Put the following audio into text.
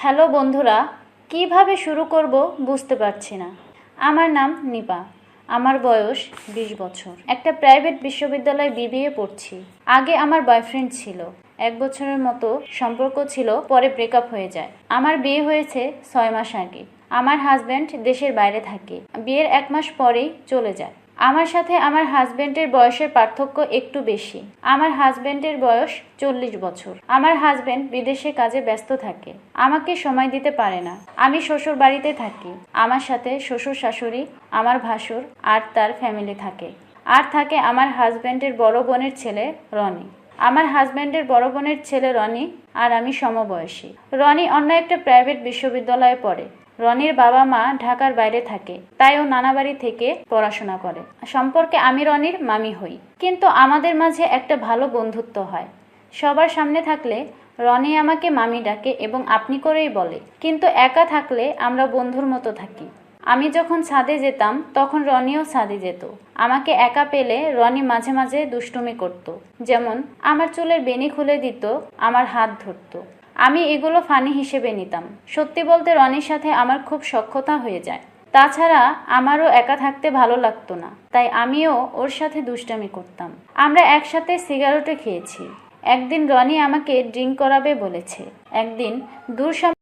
Hello বন্ধুরা, কিভাবে শুরু করব বুঝতে পারছি না। আমার নাম নিপা। আমার বয়স 20 বছর। একটা প্রাইভেট বিশ্ববিদ্যালয়ে বিবিএ পড়ছি। আগে আমার বয়ফ্রেন্ড ছিল। 1 বছরের মতো সম্পর্ক ছিল, পরে ব্রেকআপ হয়ে যায়। আমার বিয়ে হয়েছে 6 মাস আগে। আমার হাজব্যান্ড দেশের বাইরে থাকে। বিয়ের 1 মাস পরেই চলে যায়। আমার সাথে আমার হাজব্যান্ডের বয়সের পার্থক্য একটু বেশি। আমার হাজব্যান্ডের বয়স 40 বছর। আমার হাজব্যান্ড বিদেশে কাজে ব্যস্ত থাকে, আমাকে সময় দিতে পারে না। আমি শ্বশুর বাড়িতে থাকি। আমার সাথে শ্বশুর শাশুড়ি, আমার ভাসুর আর তার ফ্যামিলি থাকে। আর থাকে আমার হাজব্যান্ডের বড় বোনের ছেলে রনি। আমার হাজব্যান্ডের বড় বোনের ছেলে রনি আর আমি সমবয়সী। রনি অন্য একটা প্রাইভেট বিশ্ববিদ্যালয়ে পড়ে। রনির বাবা মা ঢাকার বাইরে থাকে, তাই ও নানাবাড়ি থেকে পড়াশোনা করে। সম্পর্কে আমি রনির মামি হই, কিন্তু আমাদের মাঝে একটা ভালো বন্ধুত্ব হয়। সবার সামনে থাকলে রনি আমাকে মামি ডাকে এবং আপনি করেই বলে, কিন্তু একা থাকলে আমরা বন্ধুর মতো থাকি। আমি যখন ছাদে যেতাম তখন রনিও ছাদে যেত। আমাকে একা পেলে রনি মাঝে মাঝে দুষ্টুমি করত, যেমন আমার চুলের বেনি খুলে দিত, আমার হাত ধরত। আমি এগুলো ফানি হিসেবে নিতাম। সত্যি বলতে রনির সাথে আমার খুব সখ্যতা হয়ে যায়। তাছাড়া আমারও একা থাকতে ভালো লাগতো না, তাই আমিও ওর সাথে দুষ্টামি করতাম। আমরা একসাথে সিগারেটও খেয়েছি। একদিন রনি আমাকে ড্রিঙ্ক করাবে বলেছে। একদিন দূর